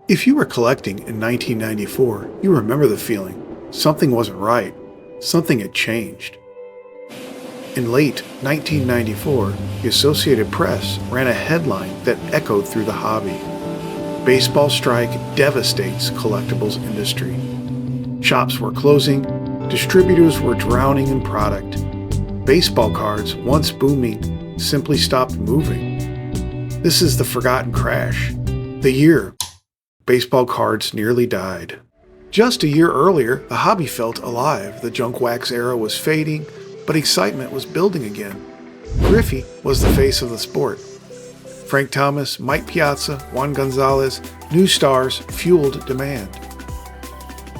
If you were collecting in 1994, you remember the feeling. Something wasn't right. Something had changed. In late 1994, the Associated Press ran a headline that echoed through the hobby. Baseball strike devastates collectibles industry. Shops were closing, distributors were drowning in product. Baseball cards, once booming, simply stopped moving. This is the forgotten crash. The year baseball cards nearly died. Just a year earlier, the hobby felt alive. The junk wax era was fading, but excitement was building again. Griffey was the face of the sport. Frank Thomas, Mike Piazza, Juan Gonzalez, new stars fueled demand.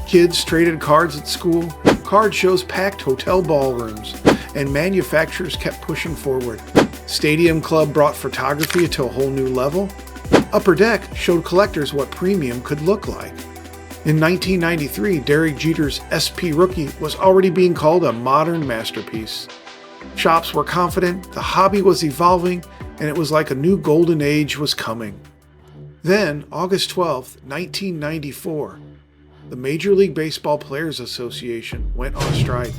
Kids traded cards at school, card shows packed hotel ballrooms, and manufacturers kept pushing forward. Stadium Club brought photography to a whole new level. Upper Deck showed collectors what premium could look like. In 1993, Derek Jeter's SP Rookie was already being called a modern masterpiece. Shops were confident, the hobby was evolving, and it was like a new golden age was coming. Then, August 12, 1994, the Major League Baseball Players Association went on strike.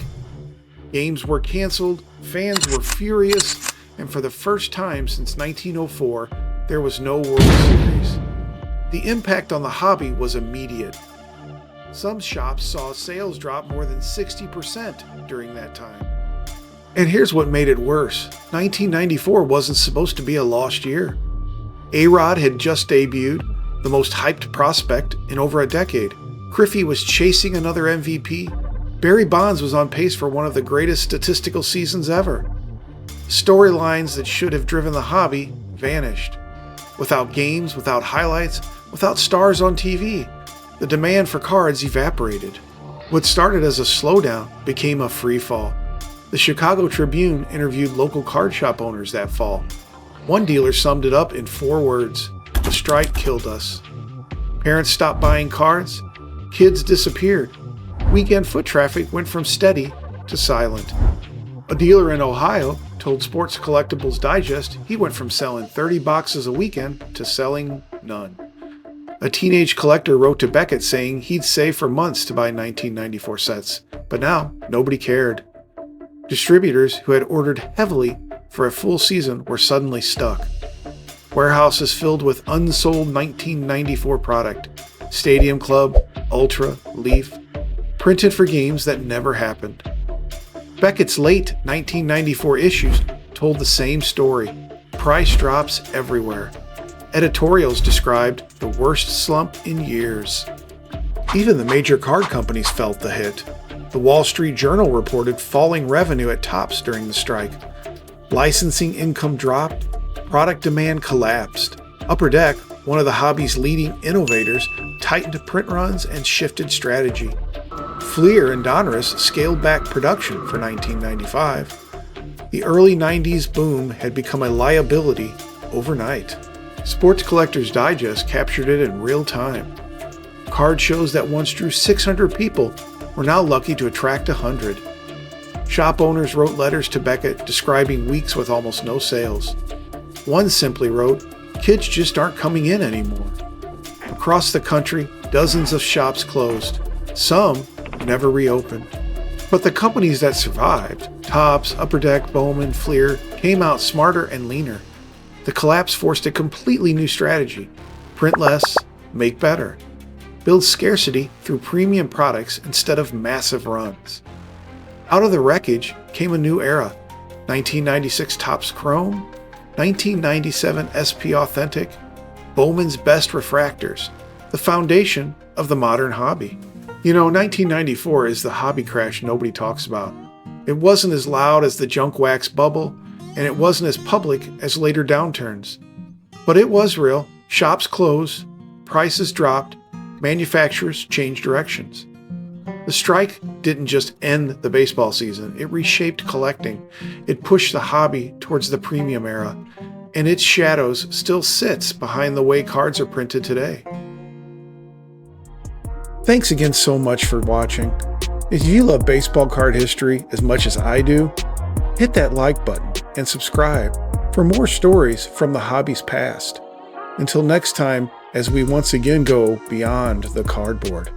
Games were canceled, fans were furious, and for the first time since 1904, there was no World Series. The impact on the hobby was immediate. Some shops saw sales drop more than 60% during that time. And here's what made it worse. 1994 wasn't supposed to be a lost year. A-Rod had just debuted, the most hyped prospect in over a decade. Griffey was chasing another MVP. Barry Bonds was on pace for one of the greatest statistical seasons ever. Storylines that should have driven the hobby vanished. Without games, without highlights, without stars on TV, the demand for cards evaporated. What started as a slowdown became a freefall. The Chicago Tribune interviewed local card shop owners that fall. One dealer summed it up in 4 words: "The strike killed us." Parents stopped buying cards. Kids disappeared. Weekend foot traffic went from steady to silent. A dealer in Ohio told Sports Collectibles Digest he went from selling 30 boxes a weekend to selling none. A teenage collector wrote to Beckett saying he'd save for months to buy 1994 sets, but now nobody cared. Distributors who had ordered heavily for a full season were suddenly stuck. Warehouses filled with unsold 1994 product. Stadium Club, Ultra, Leaf, printed for games that never happened. Beckett's late 1994 issues told the same story. Price drops everywhere. Editorials described the worst slump in years. Even the major card companies felt the hit. The Wall Street Journal reported falling revenue at Topps during the strike. Licensing income dropped. Product demand collapsed. Upper Deck, one of the hobby's leading innovators, tightened print runs and shifted strategy. Fleer and Donruss scaled back production for 1995. The early 90s boom had become a liability overnight. Sports Collectors Digest captured it in real time. Card shows that once drew 600 people were now lucky to attract 100. Shop owners wrote letters to Beckett describing weeks with almost no sales. One simply wrote, "Kids just aren't coming in anymore." Across the country, dozens of shops closed. Some never reopened. But the companies that survived, Topps, Upper Deck, Bowman, Fleer, came out smarter and leaner. The collapse forced a completely new strategy. Print less, make better. Build scarcity through premium products instead of massive runs. Out of the wreckage came a new era. 1996 Topps Chrome, 1997 SP Authentic, Bowman's Best Refractors, the foundation of the modern hobby. You know, 1994 is the hobby crash nobody talks about. It wasn't as loud as the junk wax bubble, and it wasn't as public as later downturns. But it was real. Shops closed, prices dropped, manufacturers changed directions. The strike didn't just end the baseball season, it reshaped collecting. It pushed the hobby towards the premium era, and its shadows still sits behind the way cards are printed today. Thanks again so much for watching. If you love baseball card history as much as I do, hit that like button and subscribe for more stories from the hobby's past. Until next time, as we once again go beyond the cardboard.